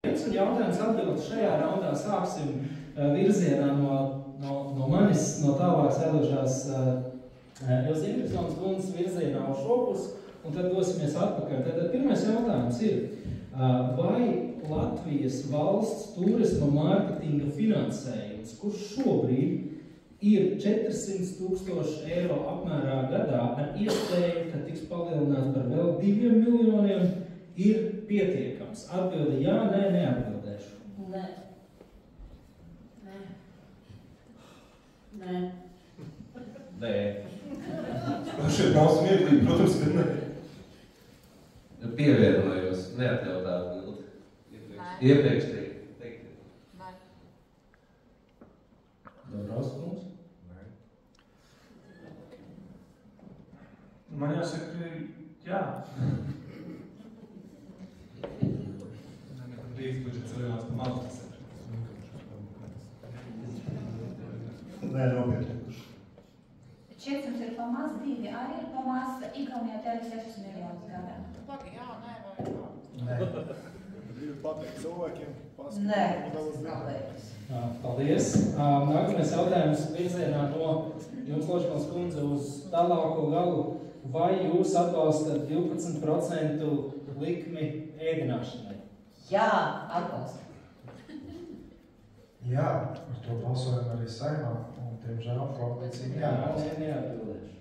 Un jautājums atbild šajā raundā sāksim virzienā no manis, no tālāk sēdošās Ilzas Ingriksonas kundzes virzienā uz šo pusi, un tad dosimies atpakaļ. Tad pirmais jautājums ir, vai Latvijas valsts turisma mārketinga finansējums, kurš šobrīd ir 400 000 eiro apmērā gadā ar iespēju, ka tiks palielināts par vēl 2 miljoniem, ir pietiekams? Atbildi jā, nē, neatbildēšu. Nē. Nē. Nē. Šeit nav smieklīgi, protams, ka nē. Pievienojos, neatļautā atbildi. Iepriekš teikt. Nē. Dobraus kungs? Nē. Man jāsaka, jā. Rīgas budžets lielās pa mazu tas ir. Nē, nopietnikuši. 400 ir pa maz, 2 arī ir pa maz, Igaunijā tēri 6 miljonus gadā. Pagi, jā, nē, vai jā. Nē. Gribu pateikt cilvēkiem, Nē, galējums. Paldies. Nākamais jautājums virzienā no jums, Lošmans kundze, uz tālāko galu. Vai jūs atbalstat 12% likmi ēdināšanai? Jā, atbalstu. Jā, ar to balsojam arī Saimā, un, diemžēl, koalīcija Jā, neatbildēšu.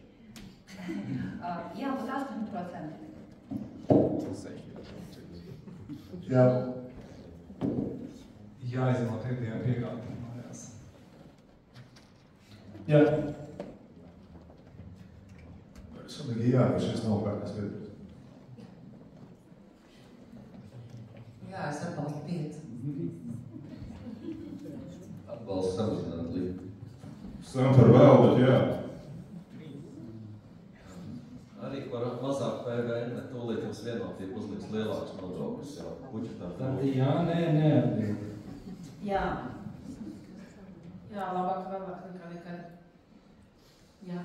Jā, būt 8%. Jā. Jāizmanto tie piegādi mājās. Jā. Svarīgi jā, ka šis nav kārtas viedoklis. Jā, es atbalstu 5. Atbalsts samazināt likmi. Sam par vēl, bet jā. Arī par mazāk PVN, bet tūlīt mums vienotība uzliks lielāks nodoklis jau budžetā. Tad jā, nē, neatbildi. Jā. Jā, labāk vēlāk nekā nekad. Jā.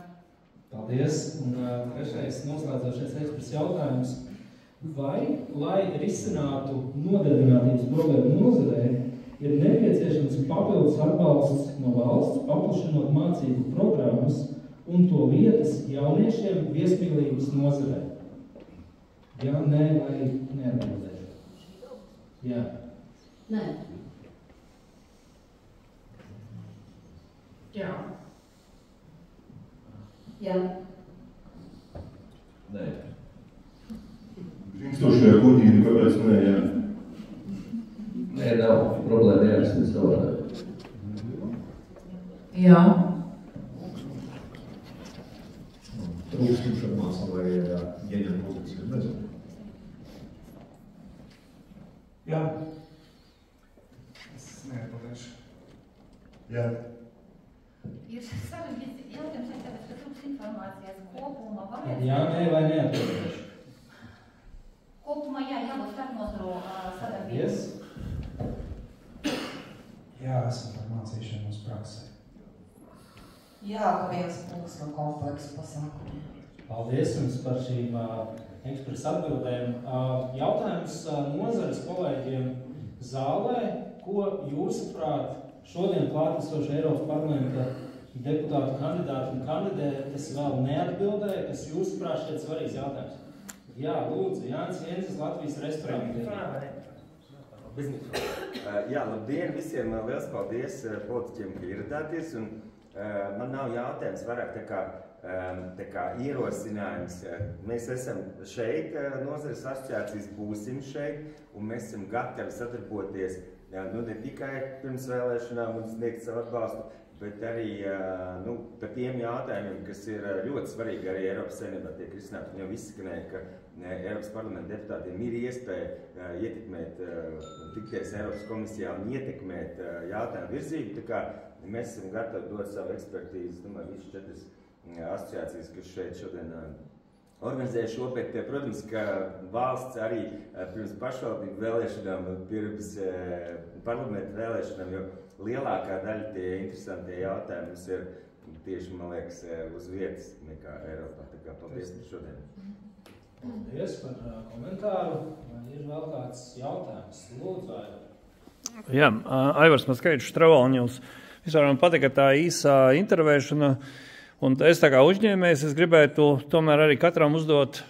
Paldies. Un trešais noslēdzošais ekspress jautājums. Vai, lai risinātu nodarbinātības problēmu nozarē, ir nepieciešams papildus atbalsts no valsts, paplašinot mācību programmas un to vietas jauniešiem viesmīlības nozarē? Jā, nē, vai neatbildēšu? Jā. Nē. Jā. Jā. Nē. Ringstošajā kuģīni, kāpēc nē, jā. Nē, nav problēma jārisina savādāk. Jā. Trūkst informācija, lai ieņem pozīciju, nezinu. Jā. Es neatbildēšu. Jā. Ir sarežģīts jautājums, tāpēc, ka trūkst informācijas kopumā varētu. Jā, nē, vai neatbildēšu? Kopumā jābūt starpnozaru sadarbību. Yes. Jā, esam par mācīšanos praksē. Jā, ka viens punkts no kompleksa pasākumiem. Paldies jums par šīm ekspresa atbildēm. Jautājums nozares kolēģiem zālē, ko jūsuprāt šodien klātesoši Eiropas parlamenta deputātu kandidāti un kandidētas vēl neatbildēja, kas jūsuprāt šeit svarīgs jautājums? Jā, lūdzu, Jānis Jensens, Latvijas restorānu. Jā, labdien visiem, liels paldies politiķiem, ka ieradāties, un man nav jautājums vairāk tā kā ierosinājums. Mēs esam šeit, nozares asociācijas būsim šeit, un mēs esam gatavi sadarboties, ne tikai pirms vēlēšanām un sniegt savu atbalstu, bet arī par tiem jautājumiem, kas ir ļoti svarīgi arī Eiropas Savienībā tiek risināti. Jau izskanēja, ka Eiropas parlamenta deputātiem ir iespēja ietekmēt, tikties Eiropas komisijā un ietekmēt jautājumu virzību. Tā kā mēs esam gatavi dot savu ekspertīzi, domāju, visas 4 asociācijas, kas šeit šodien organizē šo, bet, protams, ka valsts arī pirms pašvaldību vēlēšanām, pirms parlamenta vēlēšanām, jo lielākā daļa tie interesantie jautājumi mums ir tieši, man liekas, uz vietas nekā Eiropā. Tā kā paldies par šodien. Paldies par komentāru. Vai ir vēl kāds jautājums? Lūdzu, Aivar. Jā, Aivars Maskavičs, Travalņevs. Vispār man patika tā īsā intervēšana, un es tā kā uzņēmējs, es gribētu tomēr arī katram uzdot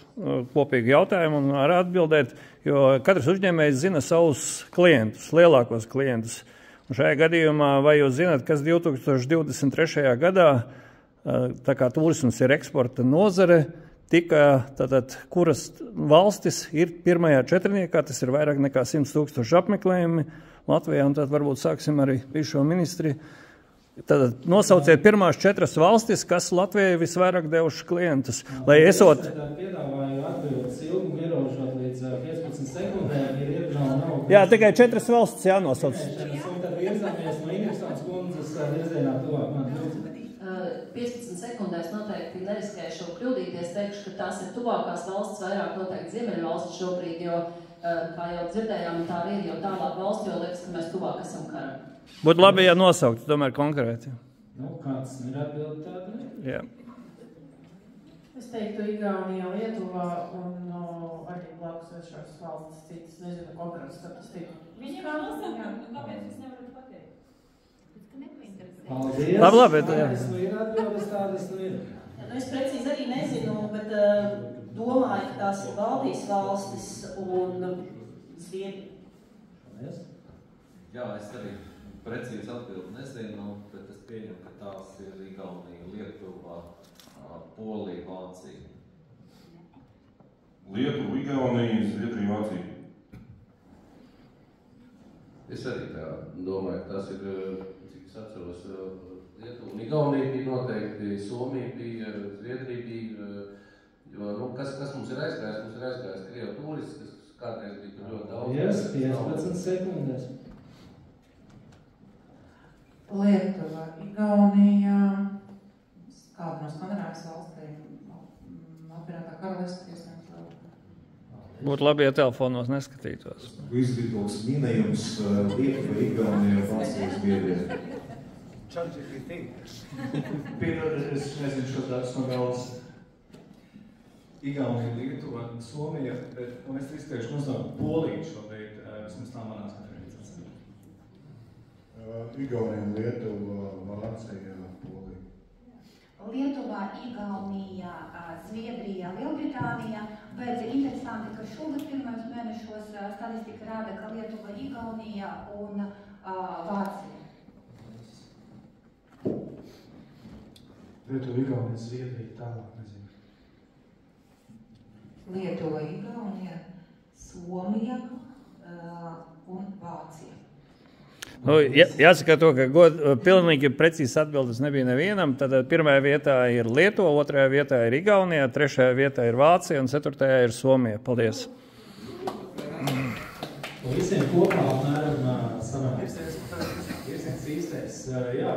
kopīgu jautājumu un arī atbildēt, jo katrs uzņēmējs zina savus klientus, lielākos klientus. Un šajā gadījumā, vai jūs zināt, kas 2023. gadā, tā kā turisms ir eksporta nozare, tātad, kuras valstis ir pirmajā četrniekā, tas ir vairāk nekā 100 000 apmeklējumi Latvijā, un tad varbūt sāksim arī bijušo ministri. Tātad nosauciet pirmās 4 valstis, kas Latvijai visvairāk devuši klientus, lai esot... Piedāvāju atbildes ilgumu ierobežot līdz 15 sekundēm, ir iepriekšā nav... Jā, tikai 4 valstis jānosauc. Un tad virzāmies no Ingristanas kundzes virzienā tuvāk. 15 sekundēs noteikti neriskēšu kļūdīties, teikšu, ka tās ir tuvākās valsts, vairāk noteikti ziemeļu valsts šobrīd, jo, kā jau dzirdējām, tā arī ir jau tālāk valsts, jo liekas, ka mēs tuvāk esam karam. Būtu labi, ja nosaukt, tomēr konkrēti. Nu, kāds ir atbildi tāda? Jā. Es teiktu Igaunijā, Lietuvā un arī blakus esošās valstis citas, nezinu, konkrētu statistiku. Viņiem vēl nosaukt, kāpēc jūs nevarat pateikt? Paldies. Labi, tādas nu ir atbildes, tādas nu ir. Es precīzi arī nezinu, bet domāju, ka tās ir Baltijas valstis un Zviedrija. Paldies. Jā, es arī precīzi atbildi nezinu, bet es pieņemu, ka tās ir Igaunija, Lietuva, Polija, Vācija. Lietuva, Igaunija, Zviedrija, Vācija. Es arī tā domāju, ka tas ir, cik es atceros, Lietuva un Igaunija bija noteikti, Somija bija, Zviedrija bija, jo, nu, kas mums ir aizgājis? Mums ir aizgājis Krievu turists, kas kādreiz bija ļoti daudz. Yes, 15 sekundēs. Lietuva, Igaunija, kāda no Skandinavijas valstīm, apvienotā karaliste, iesniegt vēl. Būtu labi, ja telefonos neskatītos. Izvietots minējums Lietuva, Igaunija, Vācija, Zviedrija. ChatGPT. Es nezinu šo datus no galvas. Igaunija, Lietuva, Somija, un es izteikšu nosauktu Poliju šobrīd, vismaz tā manā skatījumā. Igaunija, Lietuva, Vācija, Polija. Lietuvā, Igaunija, Zviedrija, Lielbritānija, bet interesanti, ka šogad pirmajos mēnešos statistika rāda, ka Lietuva, Igaunija un Vācija. Lietuva, Igaunija, Zviedrija, tālāk nezinu. Lietuva, Igaunija, Somija un Vācija. Nu, jāsaka to, ka pilnīgi precīzi atbildes nebija nevienam. Tad pirmajā vietā ir Lietuva, otrajā vietā ir Igaunija, trešajā vietā ir Vācija un ceturtajā ir Somija. Paldies! Visiem kopā apmēram sanāk. Īstais, jā.